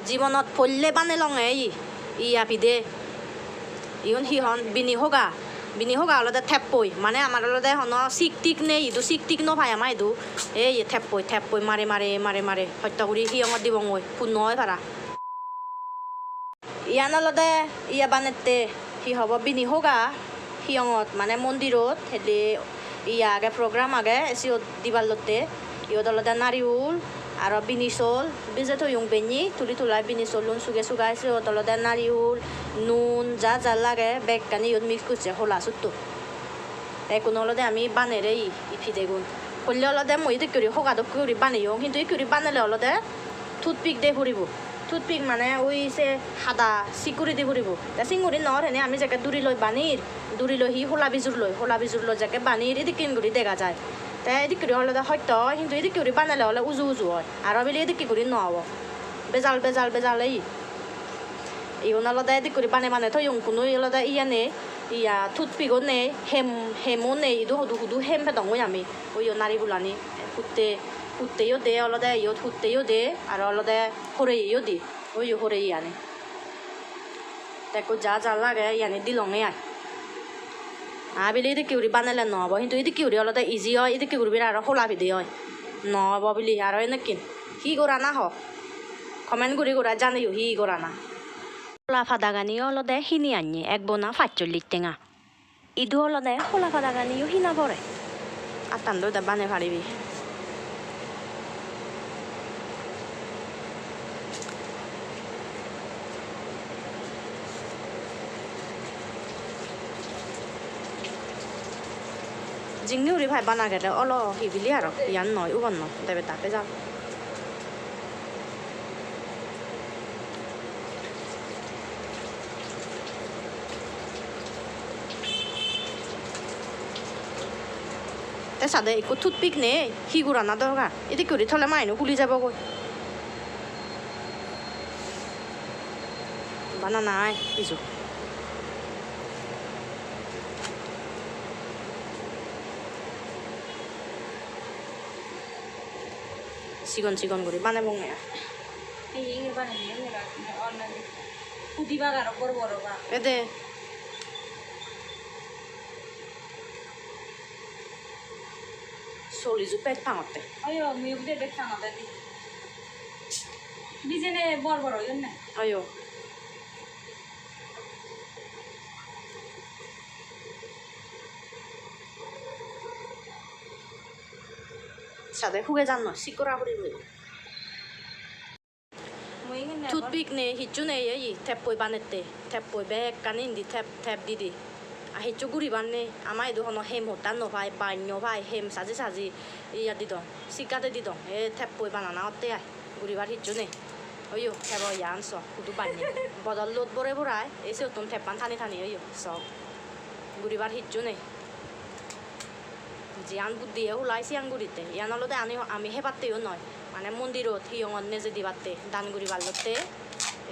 জীৱনত পল্লে বানে লঙে ইয়া পিদে ইউন হিহন বিনি হোগা অলদে থেপপই মানে আমার অলদে হন চিক নে ইদু চিক ন ভাই আমার ইদু এই থেপপই মারে হত্যা করি হিয়ঙত দিব মই ফোন নহয় ভাড়া ইয়ান অলদে ইয়া বানেতে হি হব বিনি হোগা হিয়ঙত মানে মন্দিৰত হেলি ইয়া আগে প্রোগ্রাম আগে এসিও দিবার লতে ইয়ত অলদে নারিউল আর বিনিসল বিজে তো ইউং বেনি তুলাই বিনিসল লুন সুগে এসিও অলদে নারিউল নুন যা লাগে বেগ কানি ইয়ত মিক্স করছে হোলা সুতো তাই কোনো অলদে আমি বানেরে ইফিদে গুণ করলে অলদে মই করি হোগাদক করি বানিও কিন্তু এই করি বানালে অলদে টুথপিক দিয়ে ফুরিব টুথপিক মানে ওই সে সাদা চিকুৰি দি ফুৰিব তা চিঙুৰি নহৰ হেনে আমি যাকে দূৰি লৈ বানিৰ দূৰি লৈ সি হোলা বিজুৰ লৈ যাকে বানিৰ এদি কিন কৰি দেখা যায় তা এদি কৰি হ'লে সত্য হয় কিন্তু এদি কৰি বানালে হ'লে উজু হয় আৰু বেলি এদি কি কৰি নহ'ব বেজাল ইউন অলদা এদি কৰি বানে থৈ কোনো অলদা ইয়া টুথপিকো নে হেমো নে ইদু হুদু হেম পেদঙো আমি ওই নাৰী বোলানি ফুটতেও দে অলদে ইয়ত ফুটতেও দে আর অলদে হরেইও দি ওই হরেই আনে দেখো যা লাগে ইয়ানি দিলঙে বেলি এদি কিউরি বানালে নহব কিন্তু এদি কিউরি অলদে ইজি হয় এদি কিউরি আর হোলা ভিদে হয় নহব বুলি আর এনেকিন হি করা না কমেন্ট করে জানিও হি করা না হোলা ফাদা গানি অলদে হিনি আনি এক বোনা 45 টেঙা ইদু অলদে হোলা ফাদা গানিও হিনা পরে আর তান্দো দা বানে পারিবি জিংনি উড়ি ভাই বানা গেলে অল হিবিলি আর ইয়ান নয় উবন নয় দেবে তাকে যাও সাদে একো টুথপিক নে হি গুড়া না দরকার এদিকে করে থলে মাইনো খুলি যাব গই বানা নাই কিছু চিকন করে বানাবো এদে চলিছো পেট ভাঙতে আয়ো সাদে হুগে জান সিকরা করি টুথপিক নে হিচু নে এই থেপপই বানেতে থেপপই বেগ কানিন দি থেপ দিদি হিচু গুড়ি বানে আমার এই হন হেম হতান নভাই বান্য ভাই হেম সাজি ইয়া দি দং সিকাতে দি দং এ থেপপই বানানা অতে আই গুড়িবার হিচু নে ওইও থেব ইয়া আনস শুধু বান্য বদল লোট বরে বরাই এসে তুম থেপান থানি ওইও সব গুড়িবার হিচু নে জিয়ান বুদ্ধি ওলাইছি আঙ্গুরিতে ইয়ান অলদে আমি হেপাতেও নয় মানে মন্দিরত হিয়ঙত নেজে দিবাতে দান গুড়ি বাল্লতে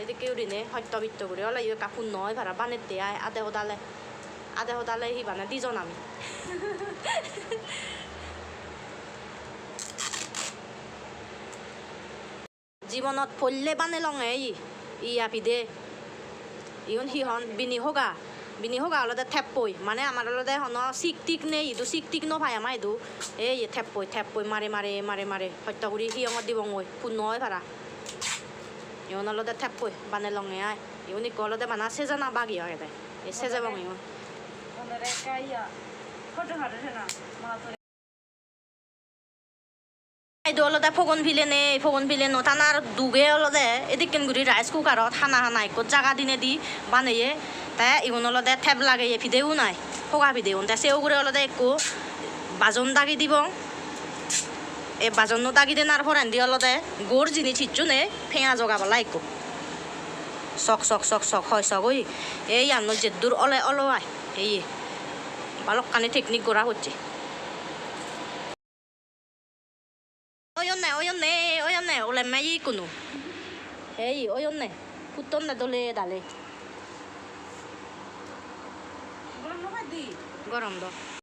এদিকে উড়িনে সত্যবিত্ত করে ওলাই কাপোর নয় ভাড়া বানেতে আয় আদে সদালে হি বানে দিজন আমি জীবনত পল্লে বানে লঙে ইয়া পিদে ইউন হিহন বিনি হোগা অলদে থেপপই মানে আমার অলদে হন চিক নে ইদু চিক ন ভাই আমার ইদু এই থেপপই মারে হত্যা করি হিয়ঙত দিব মই ফোন নহয় ভাড়া ইউন অলদে থেপপই বানে লঙে আয় ইউন ইক অলদে বানা সেজানা বাগি হয় দে এই সেজাবং ইউন এইটো অলদে ফগন ভিলে ন তানার দুগে অলদে এদিকেন গুড়ি রাইস কুকারত হানা একো জাগা দিনে দি বানাইয়ে তাই ইউন অলদে থেপ লাগে ফিদেও নাই হোগা ফিদেও তাই সেও করে অলদে একো বাজন দাগি দিব এ বাজন দাগি দে নার ফরেন দি অলদে গোর জিনিস হিচ্ছু নে ফেঙা জগাবলা একো চক হয় ওই এই আন্ন জেদ্দুর আয় এই বালকানি টেকনিক করা হচ্ছে ওয়ন নে ওলে মাই কোনো এই ওয়ন নে ফুটন না দলে ডালে গরম দ